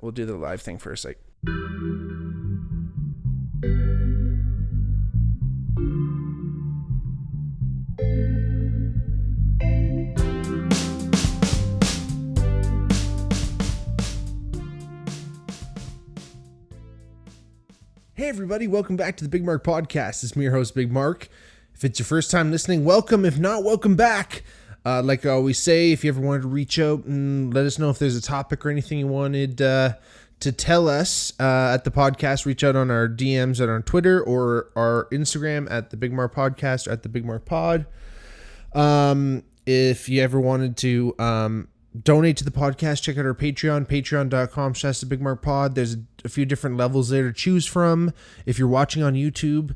we'll do the live thing first. Like, hey everybody, welcome back to the Bigmark podcast. It's me, your host, Bigmark. If it's your first time listening, welcome. If not, welcome back. Like I always say, if you ever wanted to reach out and let us know if there's a topic or anything you wanted to tell us at the podcast, reach out on our DMs on our Twitter or our Instagram at the Bigmark podcast or at the Bigmark pod. If you ever wanted to donate to the podcast, check out our Patreon, patreon.com/thebigmarkpod. There's a few different levels there to choose from. If you're watching on YouTube,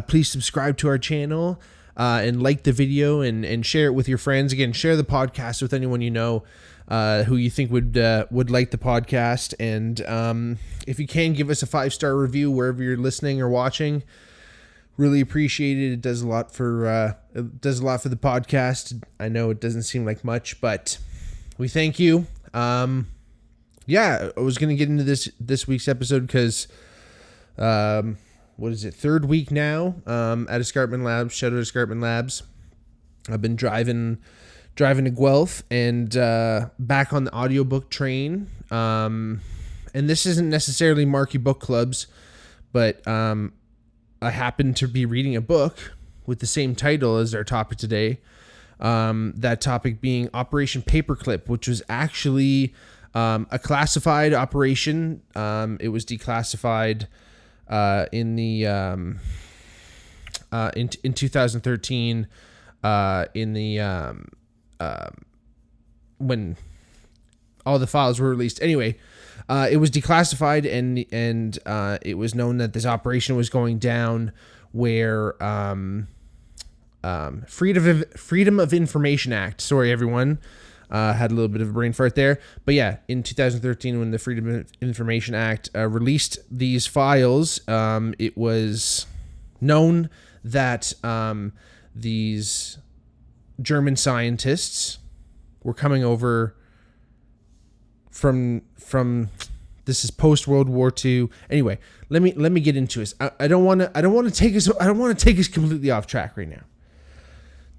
please subscribe to our channel and like the video and share it with your friends. Again, share the podcast with anyone you know who you think would like the podcast. And if you can, give us a 5-star review wherever you're listening or watching. Really appreciate it. It does a lot for the podcast. I know it doesn't seem like much, but we thank you. I was going to get into this week's episode because, what is it? 3rd week now, at Escarpment Labs. Shout out Escarpment Labs. I've been driving to Guelph and, back on the audiobook train. And this isn't necessarily Marky Book Clubs, but, I happened to be reading a book with the same title as our topic today. That topic being Operation Paperclip, which was actually a classified operation. It was declassified in 2013 when all the files were released. Anyway, it was declassified and it was known that this operation was going down where Freedom of Information Act. Sorry, everyone. Had a little bit of a brain fart there. But yeah, in 2013, when the Freedom of Information Act released these files, it was known that these German scientists were coming over from this is post World War II. Anyway, let me get into this. I don't want to take us completely off track right now.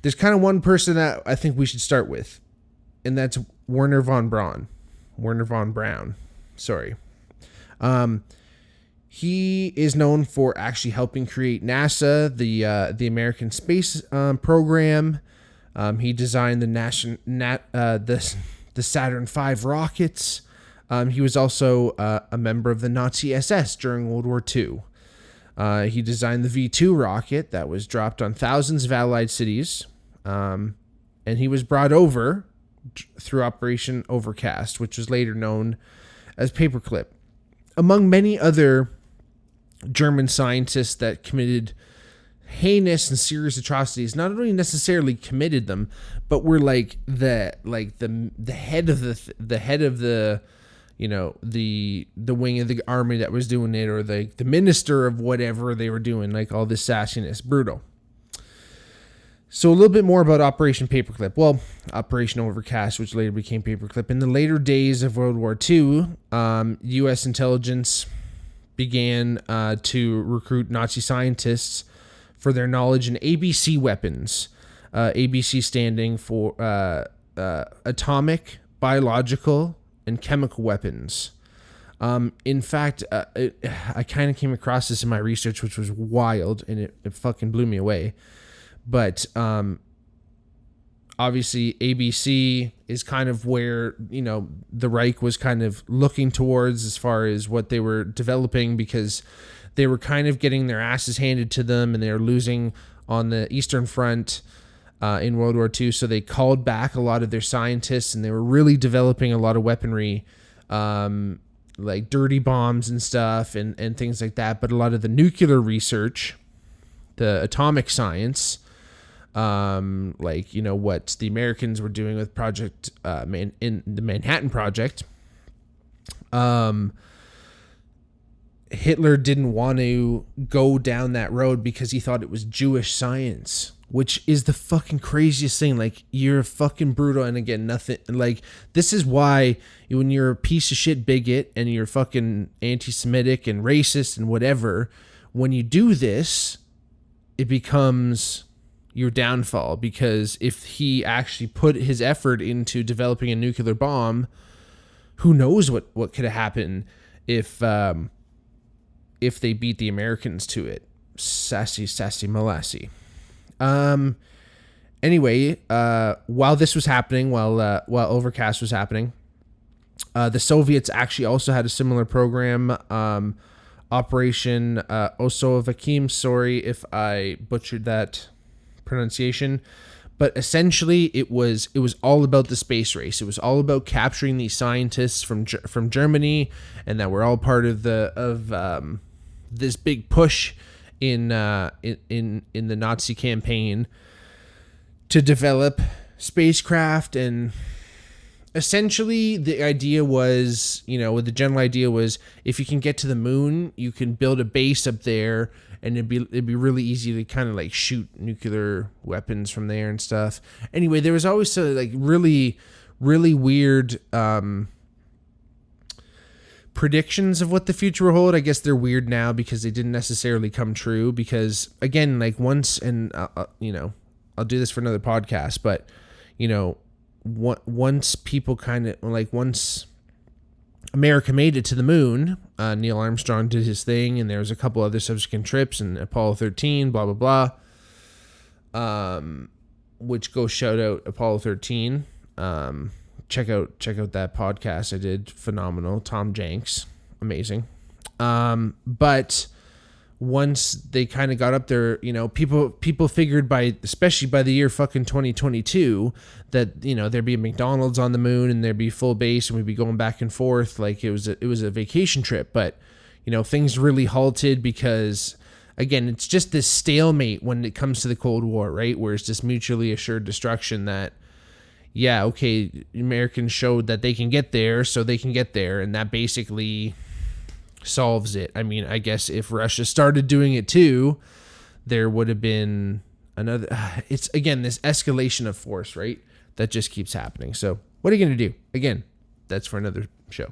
There's kind of one person that I think we should start with, and that's Werner von Braun. Sorry. He is known for actually helping create NASA, the American space program. He designed the Saturn V rockets. He was also a member of the Nazi SS during World War II. He designed the V-2 rocket that was dropped on thousands of Allied cities. And he was brought over through Operation Overcast, which was later known as Paperclip. Among many other German scientists that committed heinous and serious atrocities, not only necessarily committed them, but were the head of the wing of the army that was doing it, or the minister of whatever they were doing, like all this sassiness, brutal. So a little bit more about Operation Paperclip. Well, Operation Overcast, which later became Paperclip. In the later days of World War II, U.S. intelligence began to recruit Nazi scientists for their knowledge in ABC weapons. ABC standing for atomic, biological, and chemical weapons. In fact, I kind of came across this in my research, which was wild, and it fucking blew me away. But obviously, ABC is kind of where, the Reich was kind of looking towards as far as what they were developing, because they were kind of getting their asses handed to them and they were losing on the Eastern Front in World War II. So they called back a lot of their scientists, and they were really developing a lot of weaponry, like dirty bombs and stuff and things like that. But a lot of the nuclear research, the atomic science, what the Americans were doing with Project in the Manhattan Project. Hitler didn't want to go down that road because he thought it was Jewish science, which is the fucking craziest thing. Like, you're fucking brutal. And again, nothing like, this is why when you're a piece of shit bigot and you're fucking anti-Semitic and racist and whatever, when you do this, it becomes your downfall. Because if he actually put his effort into developing a nuclear bomb, who knows what could have happened if they beat the Americans to it. Sassy Molassy. Anyway, while this was happening, while Overcast was happening, the Soviets actually also had a similar program, Operation Osovakim. Sorry if I butchered that pronunciation, but essentially it was all about the space race. It was all about capturing these scientists from Germany, and that were all part of this big push in the Nazi campaign to develop spacecraft. And essentially the idea was, the general idea was, if you can get to the moon, you can build a base up there, and it'd be really easy to kind of like shoot nuclear weapons from there and stuff. Anyway, there was always like really, really weird predictions of what the future will hold. I guess they're weird now because they didn't necessarily come true. Because again, like once, and I'll do this for another podcast, but once people kind of like, once America made it to the moon, Neil Armstrong did his thing, and there was a couple other subsequent trips, and Apollo 13, blah blah blah. Which go shout out Apollo 13. Check out that podcast I did. Phenomenal. Tom Jenks, amazing. But once they kind of got up there, people figured especially by the year fucking 2022, that there'd be a McDonald's on the moon, and there'd be full base, and we'd be going back and forth like it was a vacation trip. But things really halted because, again, it's just this stalemate when it comes to the Cold War, right? Where it's just mutually assured destruction. That, yeah, okay, Americans showed that they can get there, so they can get there, and that basically solves it. I mean, I guess if Russia started doing it too, there would have been another. It's, again, this escalation of force, right? That just keeps happening. So what are you going to do? Again, that's for another show.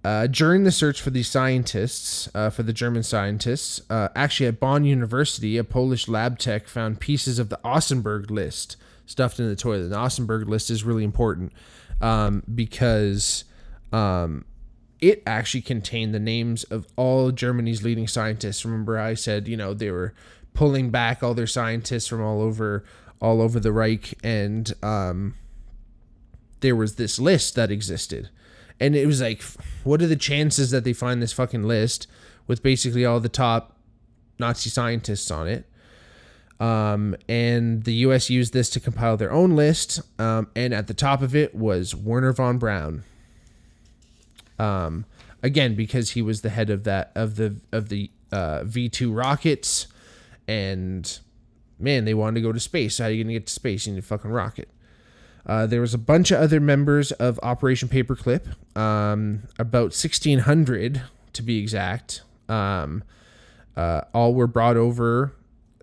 During the search for these scientists, for the German scientists, actually at Bonn University, a Polish lab tech found pieces of the Ausenberg list stuffed in the toilet. The Ausenberg list is really important because it actually contained the names of all Germany's leading scientists. Remember, I said, they were pulling back all their scientists from all over the Reich, and there was this list that existed. And it was like, what are the chances that they find this fucking list with basically all the top Nazi scientists on it? And the U.S. used this to compile their own list. And at the top of it was Werner von Braun. Again, because he was the head of the V2 rockets, and man, they wanted to go to space. So how are you gonna get to space? You need a fucking rocket. There was a bunch of other members of Operation Paperclip, about 1,600 to be exact. All were brought over.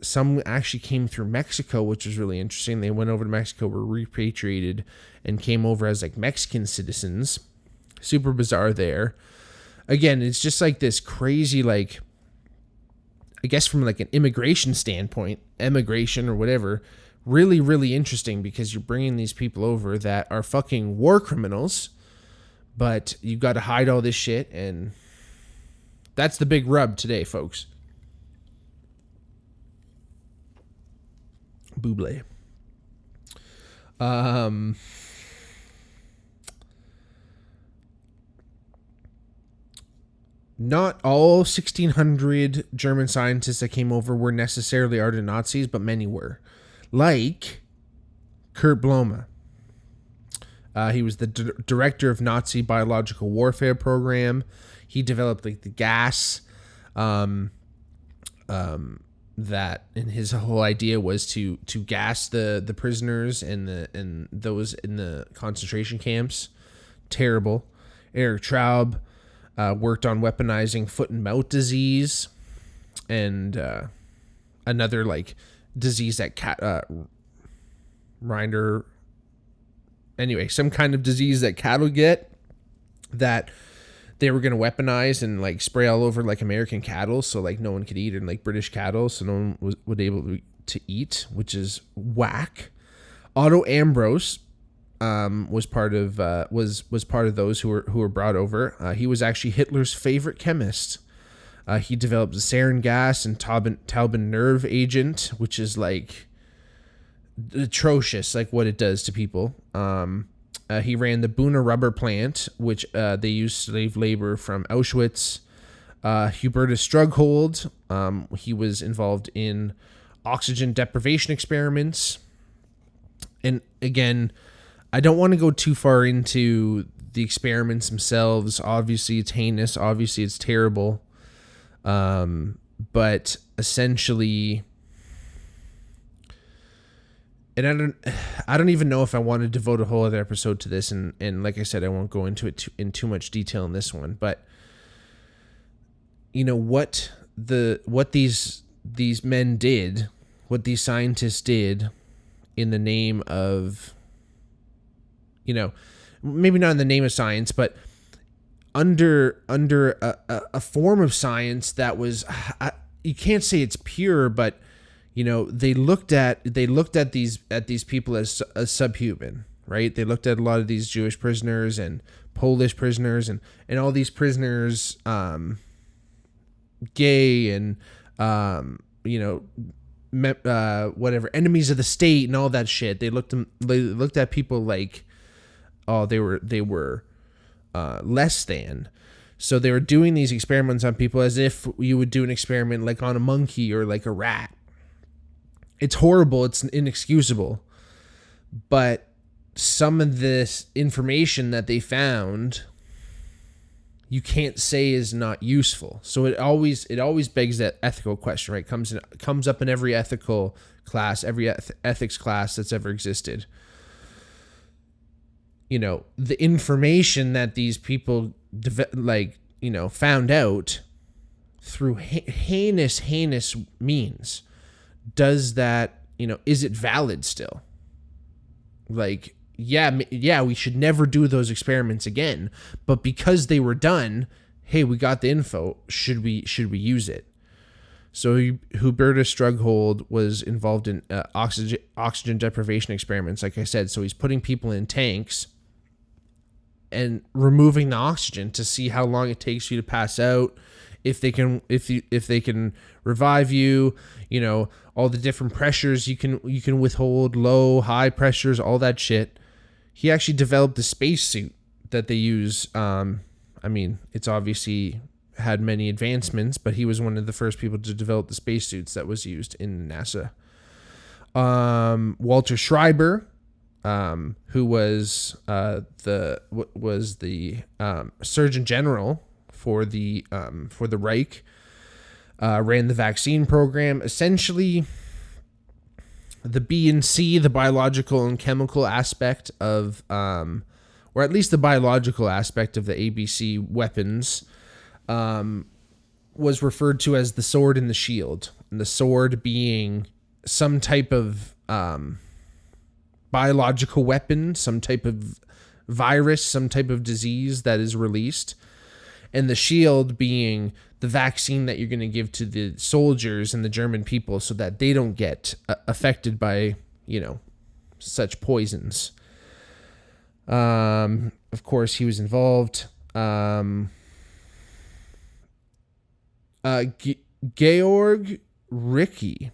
Some actually came through Mexico, which was really interesting. They went over to Mexico, were repatriated, and came over as like Mexican citizens. Super bizarre there. Again, it's just like this crazy, like, I guess from like an immigration standpoint, emigration or whatever, really, really interesting, because you're bringing these people over that are fucking war criminals, but you've got to hide all this shit, and that's the big rub today, folks. Buble. Not all 1,600 German scientists that came over were necessarily ardent Nazis, but many were. Like Kurt Blome. He was the director of Nazi biological warfare program. He developed like the gas that, and his whole idea was to gas the prisoners and those in the concentration camps. Terrible. Eric Traub worked on weaponizing foot and mouth disease. and another like disease that some kind of disease that cattle get, that they were going to weaponize and like spray all over like American cattle, so like no one could eat, and like British cattle, so no one would able to eat, which is whack. Otto Ambrose was part of those who were brought over. He was actually Hitler's favorite chemist. He developed the sarin gas and Taubin nerve agent, which is like atrocious, like what it does to people. He ran the Buna rubber plant, which they used slave labor from Auschwitz. Hubertus Strughold, he was involved in oxygen deprivation experiments. And again, I don't want to go too far into the experiments themselves. Obviously, it's heinous. Obviously, it's terrible. But essentially, and I don't even know if I want to devote a whole other episode to this. And like I said, I won't go into it in too much detail in this one. But you know what these men did, what these scientists did, in the name of, you know, maybe not in the name of science, but under a form of science that was, you can't say it's pure, but you know, they looked at these people as subhuman, right? They looked at a lot of these Jewish prisoners and Polish prisoners and all these prisoners, gay and you know, whatever, enemies of the state and all that shit. They looked at people like, oh, they were less than. So they were doing these experiments on people as if you would do an experiment like on a monkey or like a rat. It's horrible. It's inexcusable. But some of this information that they found, you can't say is not useful. So it always begs that ethical question, right? Comes up in every ethical class, every ethics class that's ever existed. You know, the information that these people found out through heinous means, does that, you know, is it valid still? Like, yeah, we should never do those experiments again, but because they were done, hey, we got the info, should we use it? So Hubertus Strughold was involved in oxygen deprivation experiments, like I said. So he's putting people in tanks and removing the oxygen to see how long it takes you to pass out, if they can revive you, you know, all the different pressures you can withhold, low, high pressures, all that shit. He actually developed the spacesuit that they use. I mean, it's obviously had many advancements, but he was one of the first people to develop the spacesuits that was used in NASA. Walter Schreiber, who was the Surgeon General for the Reich, ran the vaccine program. Essentially, the B and C, the biological and chemical aspect of, or at least the biological aspect of the ABC weapons, was referred to as the sword and the shield. And the sword being some type of biological weapon, some type of virus, some type of disease that is released. And the shield being the vaccine that you're going to give to the soldiers and the German people so that they don't get affected by, you know, such poisons. Of course, he was involved. Georg Ricky.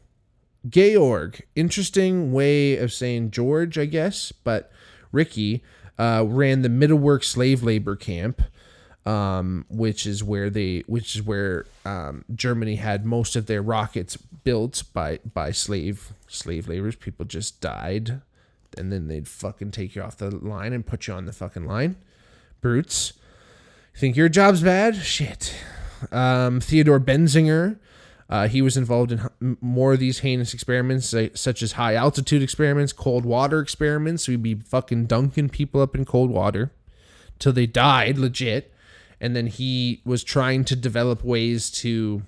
Georg. Interesting way of saying George, I guess. But Ricky ran the Mittelwerk slave labor camp. Which is where Germany had most of their rockets built by slave laborers. People just died, and then they'd fucking take you off the line and put you on the fucking line. Brutes. You think your job's bad? Shit. Theodore Benzinger, he was involved in more of these heinous experiments, such as high altitude experiments, cold water experiments. So he'd be fucking dunking people up in cold water till they died, legit. And then he was trying to develop ways to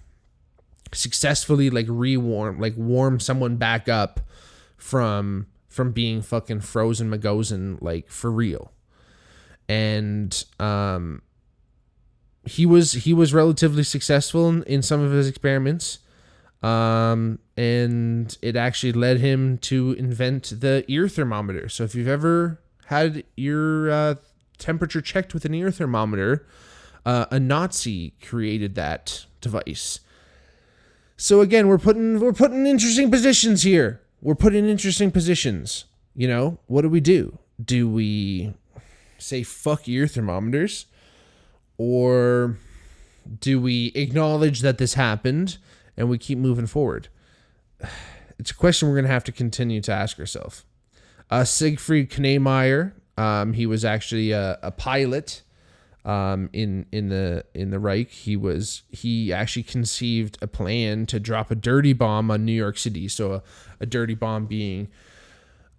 successfully like warm someone back up from being fucking frozen Magozin, like for real. And he was relatively successful in some of his experiments. And it actually led him to invent the ear thermometer. So if you've ever had your temperature checked with an ear thermometer, a Nazi created that device. So again, we're putting interesting positions here. We're put in interesting positions. You know, what do? Do we say fuck ear thermometers? Or do we acknowledge that this happened and we keep moving forward? It's a question we're going to have to continue to ask ourselves. Siegfried Knemeyer, he was actually a pilot in the Reich. He actually conceived a plan to drop a dirty bomb on New York City. So a dirty bomb being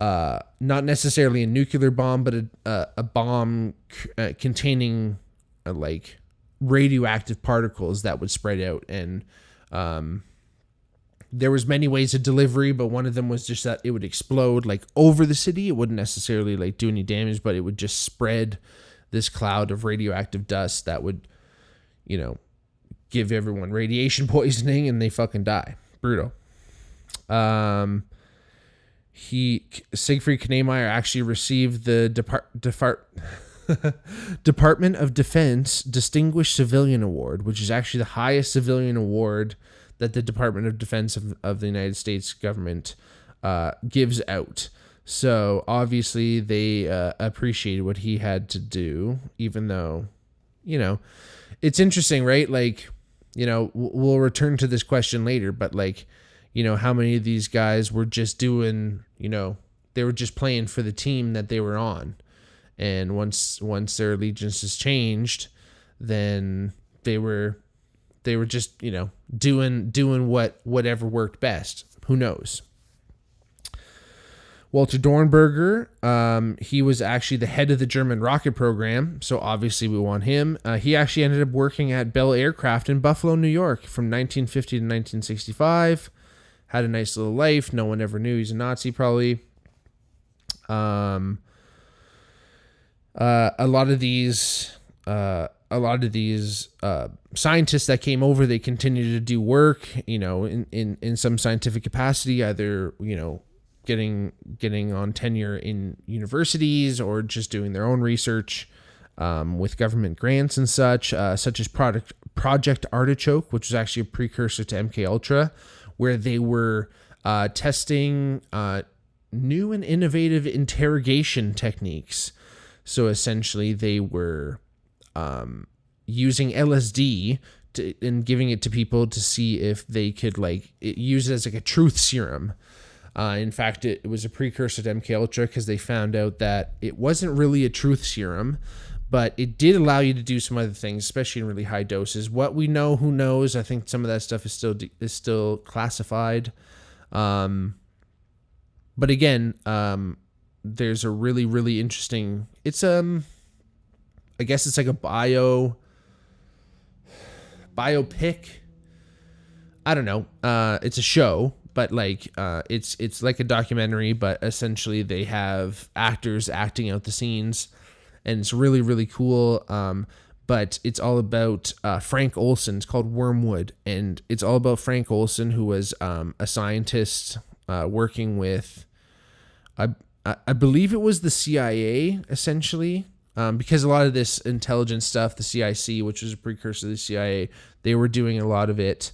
not necessarily a nuclear bomb, but a bomb containing like radioactive particles that would spread out. And there was many ways of delivery, but one of them was just that it would explode like over the city. It wouldn't necessarily like do any damage, but it would just spread this cloud of radioactive dust that would, you know, give everyone radiation poisoning and they fucking die. Brutal. Siegfried Knemeyer actually received the Department of Defense Distinguished Civilian Award, which is actually the highest civilian award that the Department of Defense of the United States government gives out. So obviously they appreciated what he had to do, even though, you know, it's interesting, right? Like, you know, we'll return to this question later, but like, you know, how many of these guys were just doing, you know, they were just playing for the team that they were on. And once their allegiances changed, then they were just, you know, doing whatever worked best. Who knows? Walter Dornberger, he was actually the head of the German rocket program, so obviously we want him. He actually ended up working at Bell Aircraft in Buffalo, New York from 1950 to 1965. Had a nice little life. No one ever knew he's a Nazi, probably. A lot of these scientists that came over, they continued to do work, you know, in some scientific capacity, either, you know, getting on tenure in universities or just doing their own research with government grants and such as Project Artichoke, which was actually a precursor to MKUltra, where they were testing new and innovative interrogation techniques. So essentially they were using LSD and giving it to people to see if they could like use it as like a truth serum. In fact, it was a precursor to MKUltra because they found out that it wasn't really a truth serum, but it did allow you to do some other things, especially in really high doses. What we know, who knows? I think some of that stuff is still classified. But again, there's a really, really interesting. It's I guess it's like a biopic. I don't know. It's a show. But like it's like a documentary, but essentially they have actors acting out the scenes, and it's really, really cool. But it's all about Frank Olson. It's called Wormwood, and it's all about Frank Olson, who was a scientist working with, I believe it was the CIA, essentially, because a lot of this intelligence stuff, the CIC, which was a precursor to the CIA, they were doing a lot of it.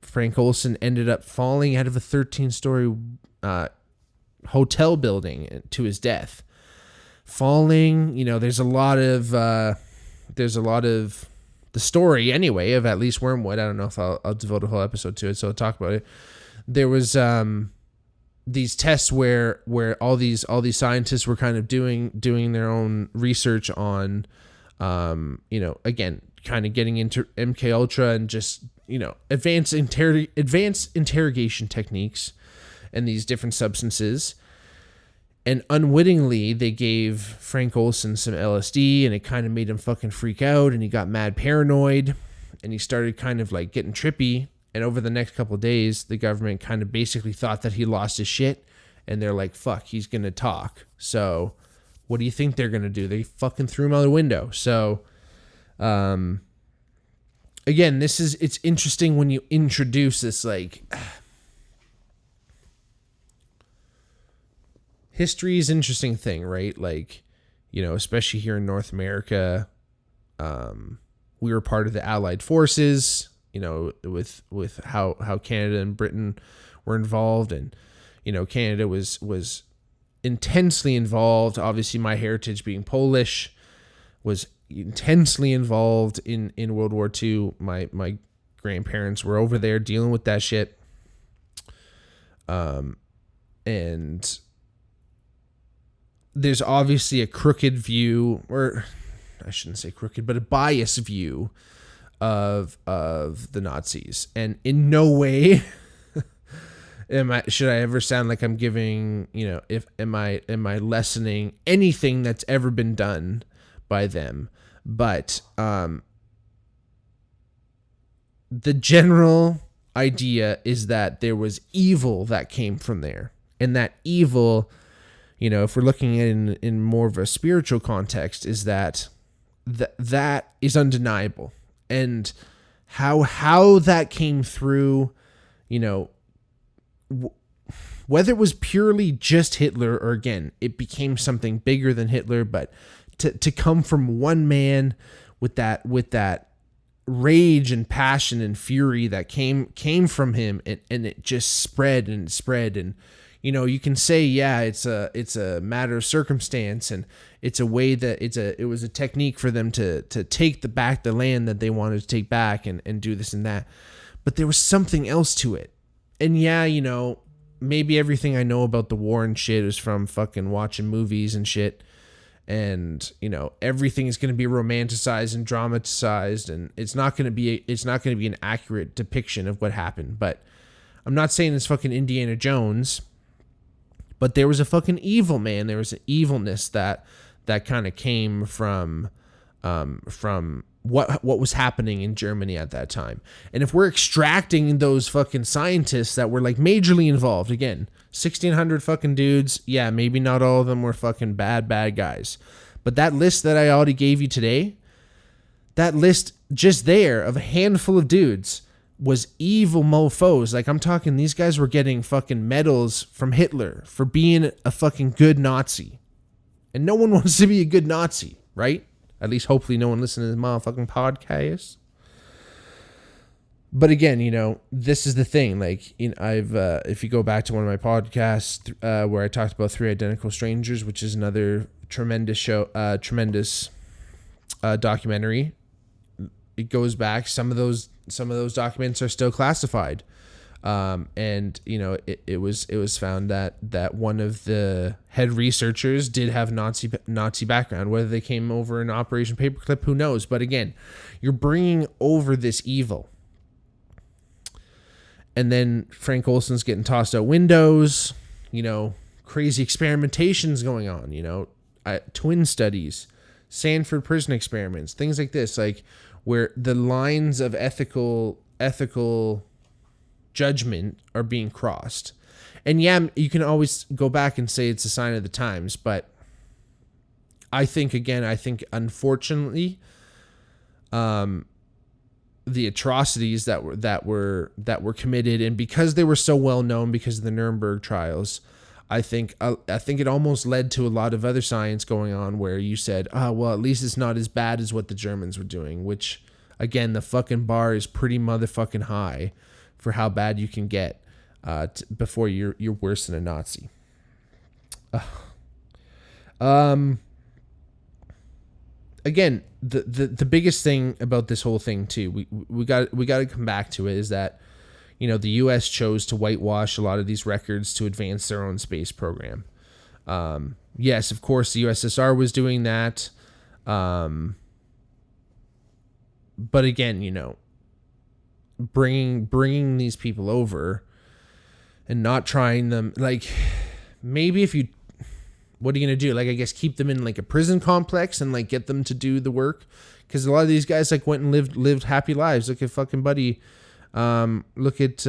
Frank Olson ended up falling out of a 13-story hotel building to his death. Falling, you know, there's a lot of the story anyway of at least Wormwood. I don't know if I'll devote a whole episode to it, so I'll talk about it. There was these tests where all these scientists were kind of doing their own research on, you know, again, kind of getting into MKUltra and just, you know, advanced interrogation techniques and these different substances. And unwittingly, they gave Frank Olson some LSD, and it kind of made him fucking freak out, and he got mad paranoid. and he started kind of like getting trippy. And over the next couple of days, the government kind of basically thought that he lost his shit. And they're like, fuck, he's going to talk. So what do you think they're going to do? They fucking threw him out the window. So, again, it's interesting when you introduce this, like, history is an interesting thing, right? Like, you know, especially here in North America, we were part of the Allied forces, you know, with how Canada and Britain were involved, and, you know, Canada was intensely involved. Obviously, my heritage being Polish was intensely involved in World War II. My grandparents were over there dealing with that shit. And there's obviously a crooked view, or I shouldn't say crooked, but a biased view of the Nazis. And in no way should I ever sound like I'm giving, you know, am I lessening anything that's ever been done by them. But the general idea is that there was evil that came from there. And that evil, you know, if we're looking at it in more of a spiritual context, is that is undeniable. And how that came through, you know, whether it was purely just Hitler, or again, it became something bigger than Hitler, but to come from one man with that rage and passion and fury that came from him, and it just spread and spread. And, you know, you can say, yeah, it's a matter of circumstance, and it's a way that it was a technique for them to take back the land that they wanted to take back, and do this and that. But there was something else to it. And yeah, you know, maybe everything I know about the war and shit is from fucking watching movies and shit. And, you know, everything is going to be romanticized and dramatized, and it's not going to be an accurate depiction of what happened. But I'm not saying it's fucking Indiana Jones, but there was a fucking evil, man. There was an evilness that kind of came from what was happening in Germany at that time. And if we're extracting those fucking scientists that were like majorly involved, again, 1,600 fucking dudes, yeah, maybe not all of them were fucking bad guys. But that list that I already gave you today, that list just there of a handful of dudes was evil mofos. Like, I'm talking, these guys were getting fucking medals from Hitler for being a fucking good Nazi. And no one wants to be a good Nazi, right? At least hopefully no one listening to this motherfucking podcast. But again, you know, this is the thing. Like, you know, if you go back to one of my podcasts where I talked about Three Identical Strangers, which is another tremendous show, documentary. It goes back. Some of those documents are still classified. And, you know, it was found that one of the head researchers did have Nazi background. Whether they came over in Operation Paperclip, who knows? But again, you're bringing over this evil. And then Frank Olson's getting tossed out windows, you know, crazy experimentations going on, you know, twin studies, Sanford prison experiments, things like this, like where the lines of ethical judgment are being crossed. And yeah, you can always go back and say it's a sign of the times, but I think unfortunately, the atrocities that were committed, and because they were so well known because of the Nuremberg trials, I think it almost led to a lot of other science going on where you said, well, at least it's not as bad as what the Germans were doing, which again, the fucking bar is pretty motherfucking high for how bad you can get before you're worse than a Nazi. Again, the biggest thing about this whole thing too, we got to come back to it, is that, you know, the U.S. chose to whitewash a lot of these records to advance their own space program. Yes, of course, the USSR was doing that. But again, you know, bringing these people over and not trying them, like, maybe if you what are you going to do? Like, I guess keep them in like a prison complex and like get them to do the work. Cause a lot of these guys like went and lived happy lives. Look at fucking Buddy. Look at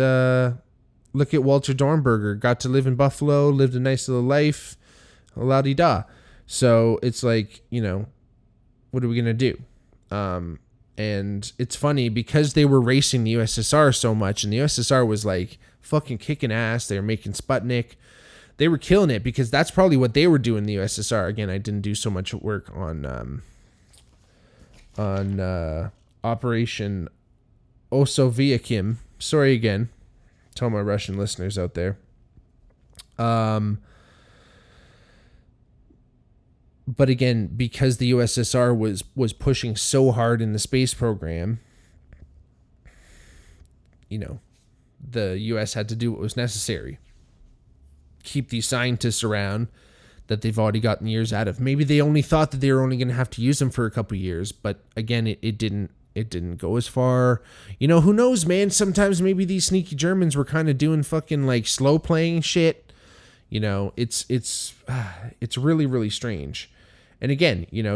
Walter Dornberger, got to live in Buffalo, lived a nice little life, la-di-da. So it's like, you know, what are we going to do? And it's funny because they were racing the USSR so much, and the USSR was like fucking kicking ass. They were making Sputnik. They were killing it because that's probably what they were doing in the USSR. Again, I didn't do so much work on Operation Osoviakim. Sorry again to all my Russian listeners out there. But again, because the USSR was pushing so hard in the space program, you know, the US had to do what was necessary. Keep these scientists around that they've already gotten years out of. Maybe they only thought that they were only going to have to use them for a couple years, but again, it didn't go as far. You know, who knows, man? Sometimes maybe these sneaky Germans were kind of doing fucking like slow playing shit. You know, it's really, really strange. And again, you know,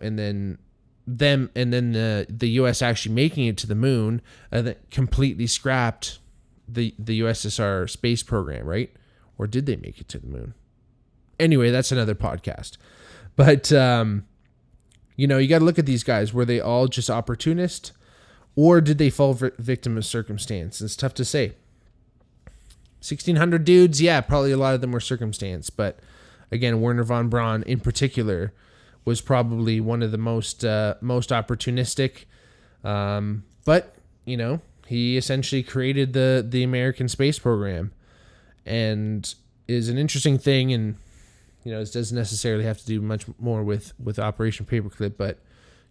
and then the US actually making it to the moon that completely scrapped the USSR space program, right? Or did they make it to the moon? Anyway, that's another podcast. But you know, you got to look at these guys. Were they all just opportunists, or did they fall victim of circumstance? It's tough to say. 1,600 dudes, yeah, probably a lot of them were circumstance, but again, Wernher von Braun in particular was probably one of the most opportunistic. But you know, he essentially created the American space program, and is an interesting thing. And you know, it doesn't necessarily have to do much more with Operation Paperclip, but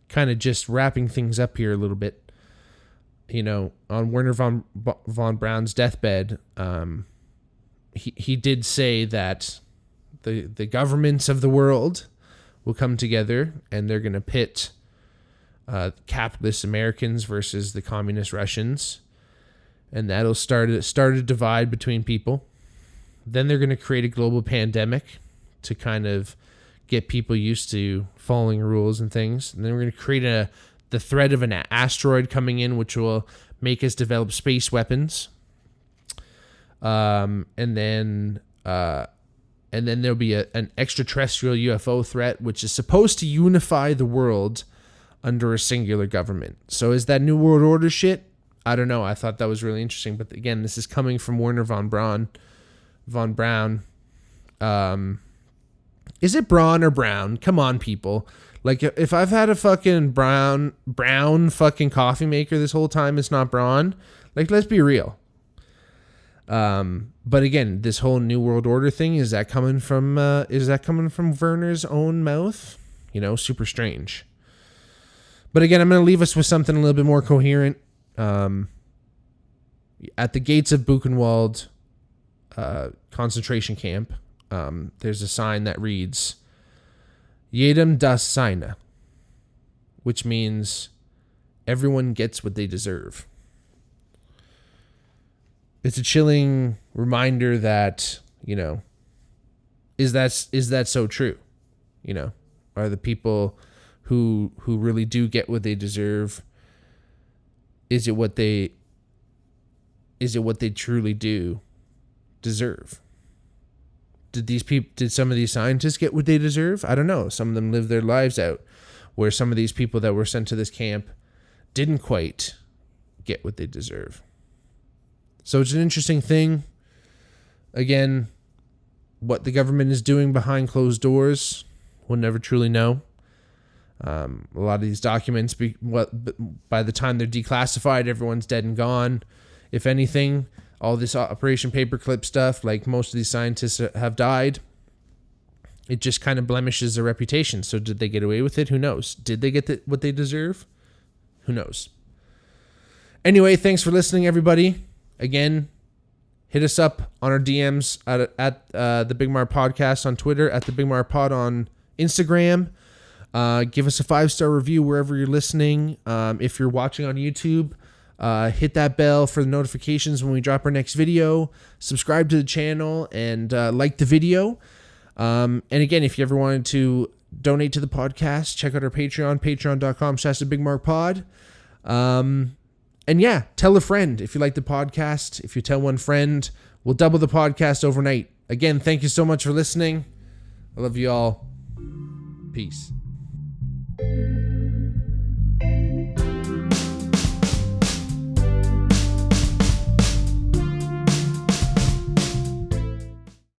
kind of just wrapping things up here a little bit. You know, on Wernher von Braun's deathbed, he did say that the governments of the world will come together and they're going to pit capitalist Americans versus the communist Russians, and that'll start a divide between people. Then they're going to create a global pandemic to kind of get people used to following rules and things. And then we're going to create the threat of an asteroid coming in, which will make us develop space weapons. And then there'll be an extraterrestrial UFO threat, which is supposed to unify the world under a singular government. So is that New World Order shit? I don't know. I thought that was really interesting. But again, this is coming from Wernher von Braun. Is it Braun or Brown? Come on, people. Like, if I've had a fucking brown fucking coffee maker this whole time, it's not Braun. Like, let's be real. But again, this whole New World Order thing, is that coming from Werner's own mouth? You know, super strange. But again, I'm going to leave us with something a little bit more coherent. At the gates of Buchenwald concentration camp, there's a sign that reads, Jedem das Seine, which means everyone gets what they deserve. It's a chilling reminder that, you know, is that so true? You know, are the people who really do get what they deserve, is it what they truly do deserve? Did some of these scientists get what they deserve? I don't know. Some of them lived their lives out, where some of these people that were sent to this camp didn't quite get what they deserve. So it's an interesting thing. Again, what the government is doing behind closed doors, we'll never truly know. A lot of these documents, by the time they're declassified, everyone's dead and gone. If anything, all this Operation Paperclip stuff, like most of these scientists have died, it just kind of blemishes their reputation. So did they get away with it? Who knows? Did they get what they deserve? Who knows? Anyway, thanks for listening, everybody. Again, hit us up on our DMs at the Bigmark Podcast on Twitter, at the Bigmark Pod on Instagram. Give us a 5-star review wherever you're listening. If you're watching on YouTube, hit that bell for the notifications when we drop our next video. Subscribe to the channel and like the video. And again, if you ever wanted to donate to the podcast, check out our Patreon, patreon.com/thebigmarkpod. And yeah, tell a friend if you like the podcast. If you tell one friend, we'll double the podcast overnight. Again, thank you so much for listening. I love you all. Peace.